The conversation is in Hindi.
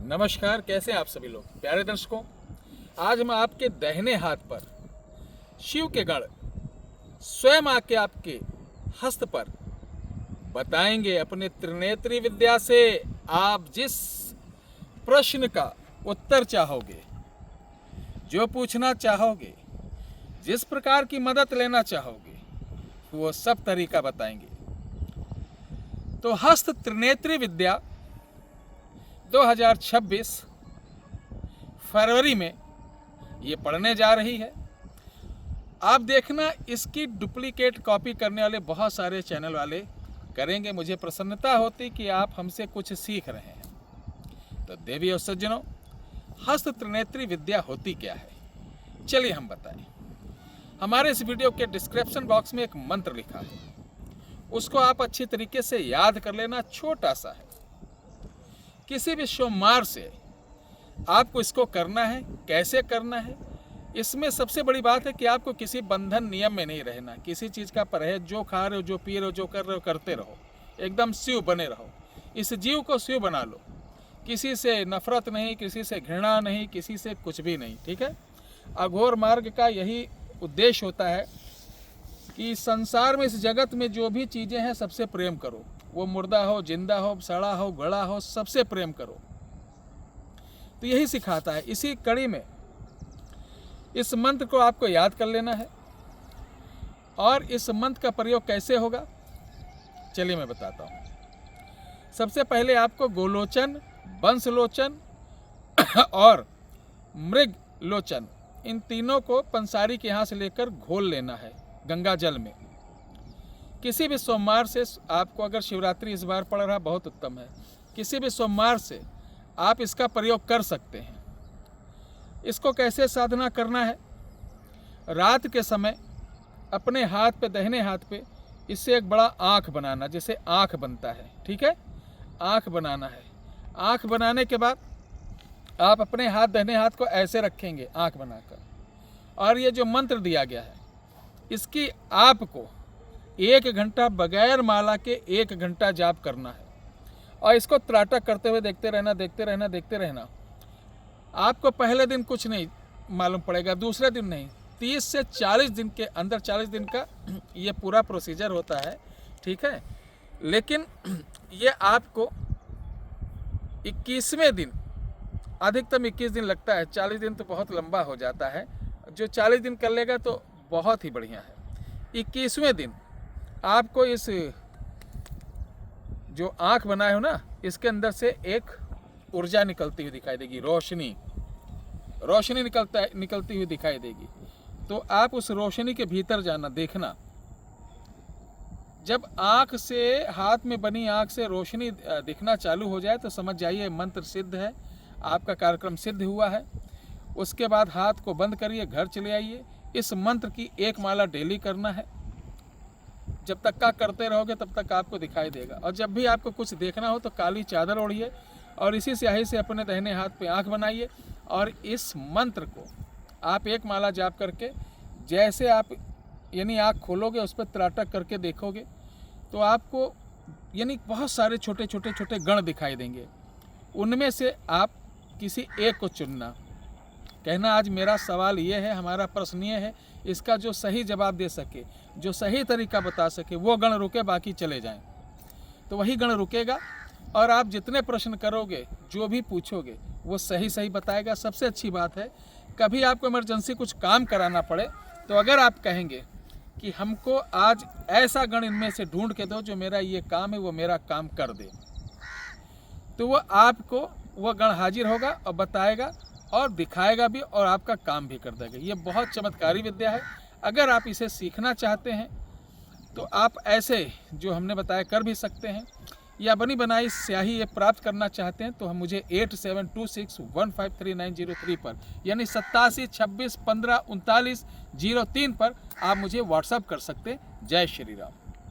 नमस्कार, कैसे हैं आप सभी लोग प्यारे दर्शकों। आज हम आपके दाहिने हाथ पर शिव के गण स्वयं आके आपके हस्त पर बताएंगे अपने त्रिनेत्री विद्या से आप जिस प्रश्न का उत्तर चाहोगे, जो पूछना चाहोगे, जिस प्रकार की मदद लेना चाहोगे, वो सब तरीका बताएंगे। तो हस्त त्रिनेत्री विद्या 2026 फरवरी में ये पढ़ने जा रही है। आप देखना, इसकी डुप्लीकेट कॉपी करने वाले बहुत सारे चैनल वाले करेंगे। मुझे प्रसन्नता होती कि आप हमसे कुछ सीख रहे हैं। तो देवी और सज्जनों, हस्त त्रिनेत्री विद्या होती क्या है, चलिए हम बताएं। हमारे इस वीडियो के डिस्क्रिप्शन बॉक्स में एक मंत्र लिखा है, उसको आप अच्छी तरीके से याद कर लेना। छोटा सा है, किसी भी सोमवार से आपको इसको करना है। कैसे करना है, इसमें सबसे बड़ी बात है कि आपको किसी बंधन नियम में नहीं रहना। किसी चीज़ का परहेज, जो खा रहे हो, जो पी रहे हो, जो कर रहे हो, करते रहो। एकदम शिव बने रहो। इस जीव को शिव बना लो। किसी से नफरत नहीं, किसी से घृणा नहीं, किसी से कुछ भी नहीं, ठीक है। अघोर मार्ग का यही उद्देश्य होता है कि संसार में, इस जगत में जो भी चीज़ें हैं, सबसे प्रेम करो। वो मुर्दा हो, जिंदा हो, सड़ा हो, गड़ा हो, सबसे प्रेम करो। तो यही सिखाता है। इसी कड़ी में इस मंत्र को आपको याद कर लेना है। और इस मंत्र का प्रयोग कैसे होगा, चलिए मैं बताता हूँ। सबसे पहले आपको गोलोचन, बंसलोचन और मृगलोचन, इन तीनों को पंसारी के यहाँ से लेकर घोल लेना है गंगा जल में। किसी भी सोमवार से आपको, अगर शिवरात्रि इस बार पड़ रहा, बहुत उत्तम है। किसी भी सोमवार से आप इसका प्रयोग कर सकते हैं। इसको कैसे साधना करना है, रात के समय अपने हाथ पे, दाहिने हाथ पे, इससे एक बड़ा आँख बनाना, जैसे आँख बनता है, ठीक है। आँख बनाना है। आँख बनाने के बाद आप अपने हाथ, दाहिने हाथ को ऐसे रखेंगे आँख बनाकर, और ये जो मंत्र दिया गया है, इसकी आपको 1 घंटा बगैर माला के 1 घंटा जाप करना है। और इसको त्राटक करते हुए देखते रहना, देखते रहना, देखते रहना। आपको पहले दिन कुछ नहीं मालूम पड़ेगा, दूसरे दिन नहीं, 30 से 40 दिन के अंदर, 40 दिन का ये पूरा प्रोसीजर होता है, ठीक है। लेकिन ये आपको 21वें दिन, अधिकतम 21 दिन लगता है, 40 दिन तो बहुत लंबा हो जाता है। जो 40 दिन कर लेगा तो बहुत ही बढ़िया है। 21वें दिन आपको इस जो आँख बनाए हो ना, इसके अंदर से एक ऊर्जा निकलती हुई दिखाई देगी, रोशनी निकलती हुई दिखाई देगी। तो आप उस रोशनी के भीतर जाना, देखना। जब आँख से, हाथ में बनी आँख से रोशनी दिखना चालू हो जाए तो समझ जाइए मंत्र सिद्ध है, आपका कार्यक्रम सिद्ध हुआ है। उसके बाद हाथ को बंद करिए, घर चले आइए। इस मंत्र की 1 माला डेली करना है। जब तक का करते रहोगे तब तक आपको दिखाई देगा। और जब भी आपको कुछ देखना हो तो काली चादर ओढ़िए और इसी स्याही से अपने दाहिने हाथ पे आँख बनाइए। और इस मंत्र को आप 1 माला जाप करके, जैसे आप यानी आँख खोलोगे, उस पर त्राटक करके देखोगे तो आपको यानी बहुत सारे छोटे छोटे गण दिखाई देंगे। उनमें से आप किसी एक को चुनना, कहना आज मेरा सवाल ये है, हमारा प्रश्न ये है, इसका जो सही जवाब दे सके, जो सही तरीका बता सके, वो गण रुके, बाकी चले जाएं। तो वही गण रुकेगा और आप जितने प्रश्न करोगे, जो भी पूछोगे, वो सही बताएगा। सबसे अच्छी बात है, कभी आपको इमरजेंसी कुछ काम कराना पड़े तो अगर आप कहेंगे कि हमको आज ऐसा गण इनमें से ढूंढ के दो जो मेरा ये काम है वो मेरा काम कर दे, तो वो आपको वो गण हाजिर होगा और बताएगा और दिखाएगा भी और आपका काम भी कर देगा। ये बहुत चमत्कारी विद्या है। अगर आप इसे सीखना चाहते हैं तो आप ऐसे जो हमने बताया कर भी सकते हैं, या बनी बनाई स्याही ये प्राप्त करना चाहते हैं तो हम मुझे 8726153903 पर, यानी 8726153903 पर आप मुझे व्हाट्सअप कर सकते हैं। जय श्री राम।